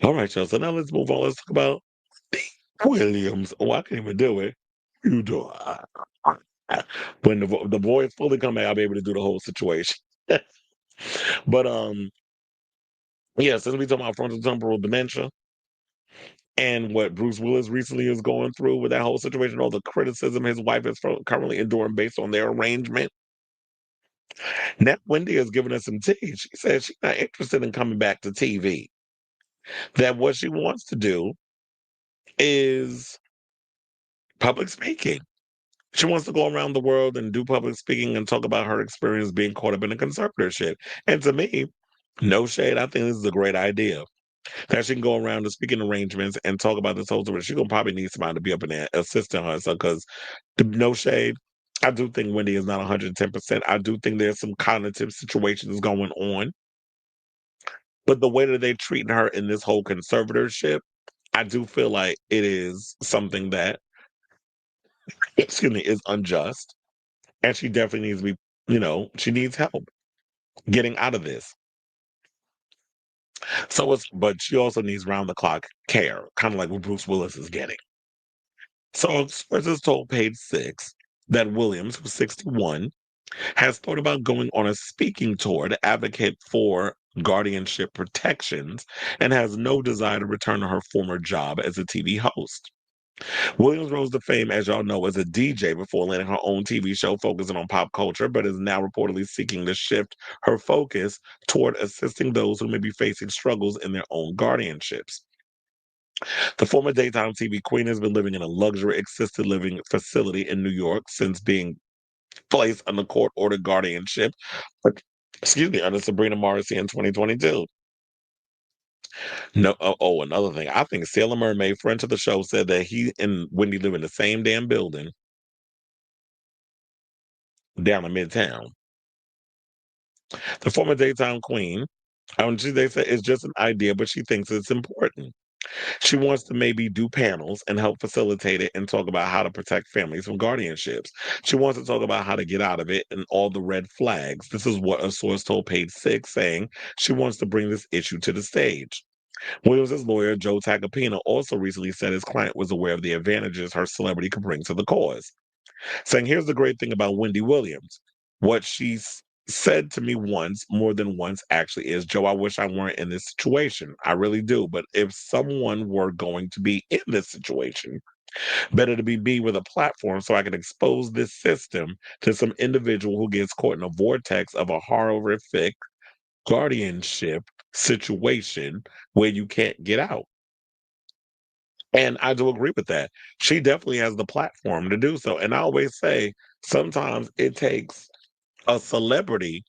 All right, y'all. So now let's move on. Let's talk about Williams. Oh, I can't even do it. You do. When the voice fully come back, I'll be able to do the whole situation. But yeah, since we talking about frontal temporal dementia and what Bruce Willis recently is going through with that whole situation, all the criticism his wife is currently enduring based on their arrangement. Now Wendy has given us some tea. She said she's not interested in coming back to TV. That what she wants to do is public speaking. She wants to go around the world and do public speaking and talk about her experience being caught up in a conservatorship. And to me, no shade, I think this is a great idea. That she can go around to speaking arrangements and talk about this whole story. She's gonna probably need somebody to be up in there assisting her. So, because no shade, I do think Wendy is not 110%. I do think there's some cognitive situations going on, but the way that they're treating her in this whole conservatorship, I do feel like it is something that, excuse me, is unjust, and she definitely needs to be. She needs help getting out of this. But she also needs round the clock care, kind of like what Bruce Willis is getting. So sources told Page Six that Williams, who's 61, has thought about going on a speaking tour to advocate for guardianship protections and has no desire to return to her former job as a TV host. Williams rose to fame, as y'all know, as a DJ before landing her own TV show focusing on pop culture, but is now reportedly seeking to shift her focus toward assisting those who may be facing struggles in their own guardianships. The former daytime TV queen has been living in a luxury assisted living facility in New York since being placed under court ordered guardianship, but, excuse me, under Sabrina Morrissey in 2022. No, another thing. I think Sailor Mermaid, friend to the show, said that he and Wendy live in the same damn building down in Midtown. The former daytime queen, they say it's just an idea, but she thinks it's important. She wants to maybe do panels and help facilitate it and talk about how to protect families from guardianships. She wants to talk about how to get out of it and all the red flags. This is what a source told Page Six, saying she wants to bring this issue to the stage. Williams' lawyer, Joe Tacopina, also recently said his client was aware of the advantages her celebrity could bring to the cause, saying, "Here's the great thing about Wendy Williams. What she's said to me once, more than once actually, is, Joe, I wish I weren't in this situation. I really do. But if someone were going to be in this situation, better to be me with a platform so I can expose this system to some individual who gets caught in a vortex of a horrific guardianship situation where you can't get out." And I do agree with that. She definitely has the platform to do so. And I always say sometimes it takes a celebrity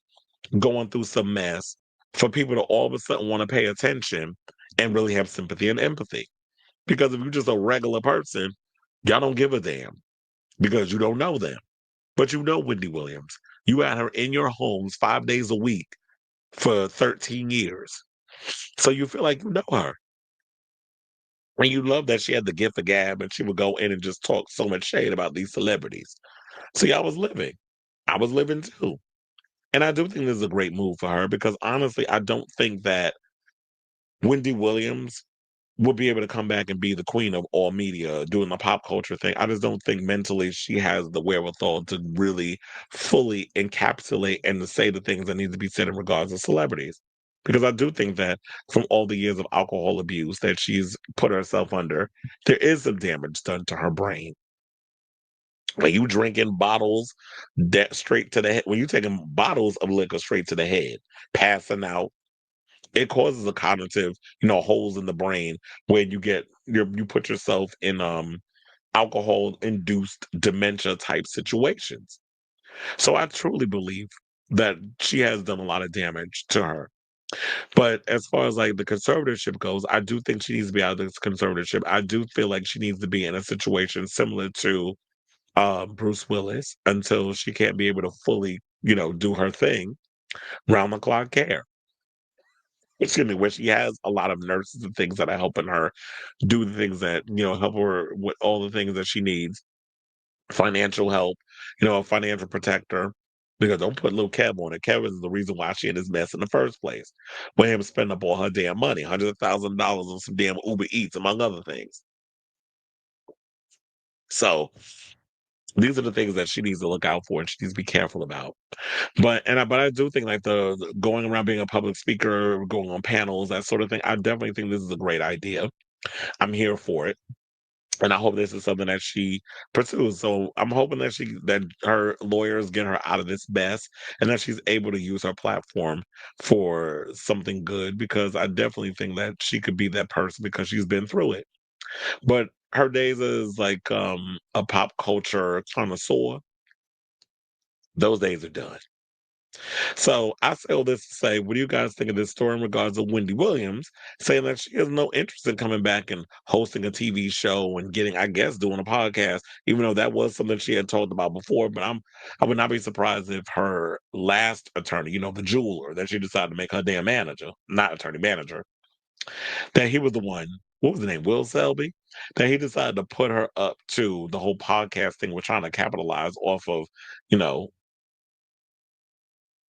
going through some mess for people to all of a sudden want to pay attention and really have sympathy and empathy. Because if you're just a regular person, y'all don't give a damn because you don't know them. But you know Wendy Williams. You had her in your homes 5 days a week for 13 years. So you feel like you know her. And you love that she had the gift of gab and she would go in and just talk so much shade about these celebrities. See, I was living. I was living too. And I do think this is a great move for her because honestly, I don't think that Wendy Williams will be able to come back and be the queen of all media doing the pop culture thing. I just don't think mentally she has the wherewithal to really fully encapsulate and to say the things that need to be said in regards to celebrities. Because I do think that from all the years of alcohol abuse that she's put herself under, there is some damage done to her brain. When you drinking bottles that straight to the head, when you taking bottles of liquor straight to the head, passing out, it causes a cognitive, holes in the brain where you put yourself in alcohol induced dementia type situations. So I truly believe that she has done a lot of damage to her. But as far as like the conservatorship goes, I do think she needs to be out of this conservatorship. I do feel like she needs to be in a situation similar to Bruce Willis until she can't be able to fully, do her thing, round the clock care. Excuse me, where she has a lot of nurses and things that are helping her do the things that, help her with all the things that she needs, financial help, a financial protector, Because don't put little Kev on it. Kev is the reason why she in this mess in the first place. With him spending up all her damn money, $100,000 on some damn Uber Eats, among other things. So these are the things that she needs to look out for and she needs to be careful about. But I do think like the going around being a public speaker, going on panels, that sort of thing. I definitely think this is a great idea. I'm here for it. And I hope this is something that she pursues. So I'm hoping that her lawyers get her out of this mess and that she's able to use her platform for something good because I definitely think that she could be that person because she's been through it. But her days as like a pop culture connoisseur, those days are done. So I say all this to say, what do you guys think of this story in regards to Wendy Williams saying that she has no interest in coming back and hosting a TV show and getting, I guess, doing a podcast, even though that was something she had talked about before. But I would not be surprised if her last attorney, the jeweler that she decided to make her damn manager, not attorney manager, that he was the one. What was the name? Will Selby. That he decided to put her up to the whole podcast thing. We're trying to capitalize off of, you know,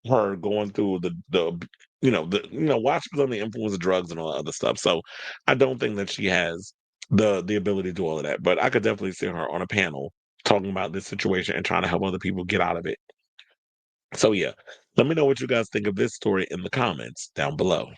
her going through while she was on the influence of drugs and all that other stuff. So I don't think that she has the ability to do all of that. But I could definitely see her on a panel talking about this situation and trying to help other people get out of it. So yeah, let me know what you guys think of this story in the comments down below.